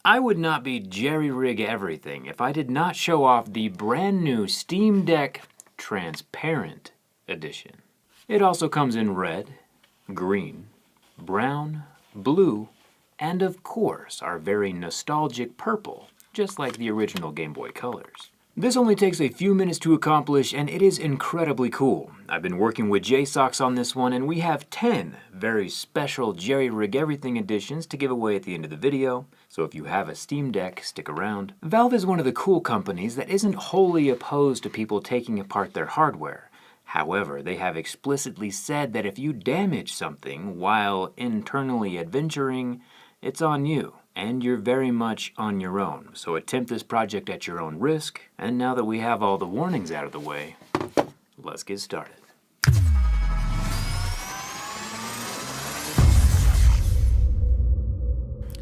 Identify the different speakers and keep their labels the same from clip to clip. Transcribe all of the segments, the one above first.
Speaker 1: I would not be JerryRigEverything if I did not show off the brand new Steam Deck Transparent Edition. It also comes in red, green, brown, blue, and of course our very nostalgic purple, just like the original Game Boy Colors. This only takes a few minutes to accomplish, and it is incredibly cool. I've been working with JSOX on this one, and we have 10 very special JerryRigEverything editions to give away at the end of the video, so if you have a Steam Deck, stick around. Valve is one of the cool companies that isn't wholly opposed to people taking apart their hardware. However, they have explicitly said that if you damage something while internally adventuring, it's on you. And you're very much on your own, so attempt this project at your own risk. And now that we have all the warnings out of the way, let's get started.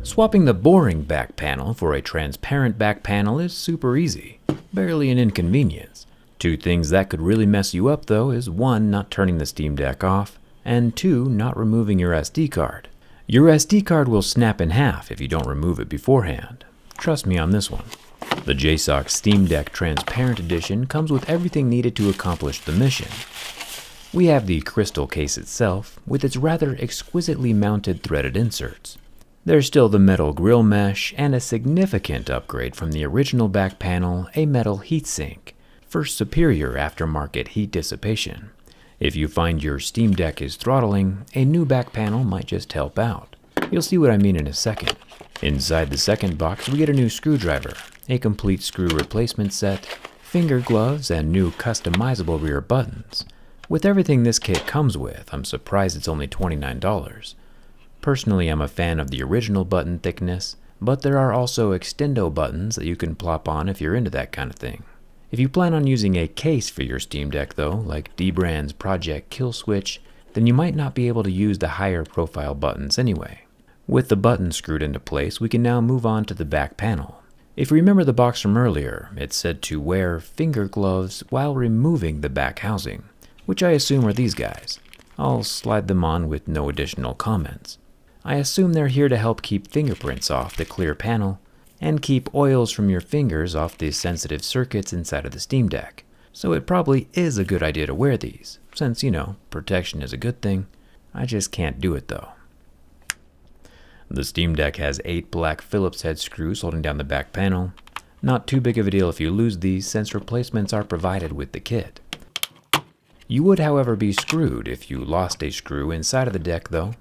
Speaker 1: Swapping the boring back panel for a transparent back panel is super easy, barely an inconvenience. Two things that could really mess you up though is 1, not turning the Steam Deck off, and 2, not removing your SD card. Your SD card will snap in half if you don't remove it beforehand. Trust me on this one. The JSOX Steam Deck Transparent Edition comes with everything needed to accomplish the mission. We have the crystal case itself, with its rather exquisitely mounted threaded inserts. There's still the metal grill mesh, and a significant upgrade from the original back panel, a metal heatsink, for superior aftermarket heat dissipation. If you find your Steam Deck is throttling, a new back panel might just help out. You'll see what I mean in a second. Inside the second box, we get a new screwdriver, a complete screw replacement set, finger gloves, and new customizable rear buttons. With everything this kit comes with, I'm surprised it's only $29. Personally, I'm a fan of the original button thickness, but there are also extendo buttons that you can plop on if you're into that kind of thing. If you plan on using a case for your Steam Deck though, like Dbrand's Project Kill Switch, then you might not be able to use the higher profile buttons anyway. With the buttons screwed into place, we can now move on to the back panel. If you remember the box from earlier, it said to wear finger gloves while removing the back housing, which I assume are these guys. I'll slide them on with no additional comments. I assume they're here to help keep fingerprints off the clear panel, and keep oils from your fingers off the sensitive circuits inside of the Steam Deck. So it probably is a good idea to wear these, since, you know, protection is a good thing. I just can't do it though. The Steam Deck has 8 black Phillips head screws holding down the back panel. Not too big of a deal if you lose these, since replacements are provided with the kit. You would, however, be screwed if you lost a screw inside of the deck though.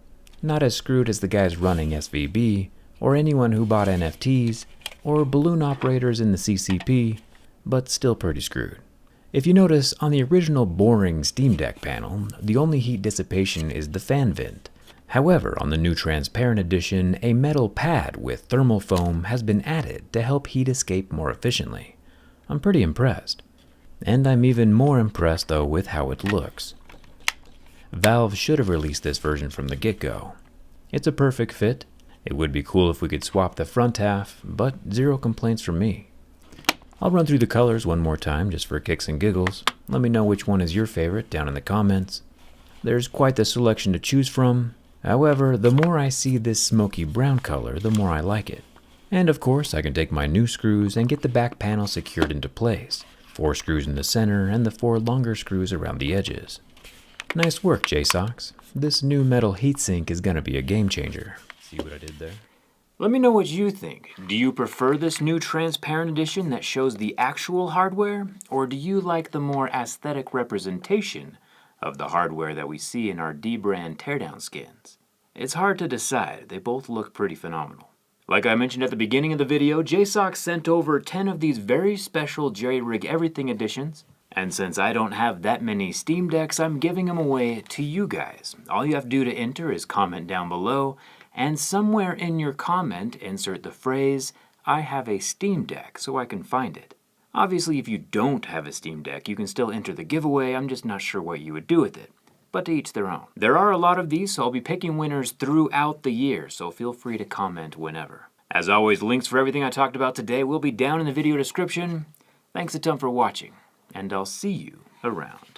Speaker 1: Not as screwed as the guys running SVB, or anyone who bought NFTs, or balloon operators in the CCP, but still pretty screwed. If you notice, on the original boring Steam Deck panel, the only heat dissipation is the fan vent. However, on the new Transparent Edition, a metal pad with thermal foam has been added to help heat escape more efficiently. I'm pretty impressed. And I'm even more impressed though with how it looks. Valve should have released this version from the get-go. It's a perfect fit. It would be cool if we could swap the front half, but zero complaints from me. I'll run through the colors one more time just for kicks and giggles. Let me know which one is your favorite down in the comments. There's quite the selection to choose from. However, the more I see this smoky brown color, the more I like it. And of course, I can take my new screws and get the back panel secured into place. 4 screws in the center and the 4 longer screws around the edges. Nice work, JSOX. This new metal heatsink is gonna be a game changer. See what I did there? Let me know what you think. Do you prefer this new Transparent Edition that shows the actual hardware? Or do you like the more aesthetic representation of the hardware that we see in our Dbrand teardown skins? It's hard to decide. They both look pretty phenomenal. Like I mentioned at the beginning of the video, JSOX sent over 10 of these very special JerryRigEverything editions. And since I don't have that many Steam Decks, I'm giving them away to you guys. All you have to do to enter is comment down below, and somewhere in your comment, insert the phrase, "I have a Steam Deck," so I can find it. Obviously, if you don't have a Steam Deck, you can still enter the giveaway. I'm just not sure what you would do with it. But to each their own. There are a lot of these, so I'll be picking winners throughout the year, so feel free to comment whenever. As always, links for everything I talked about today will be down in the video description. Thanks a ton for watching, and I'll see you around.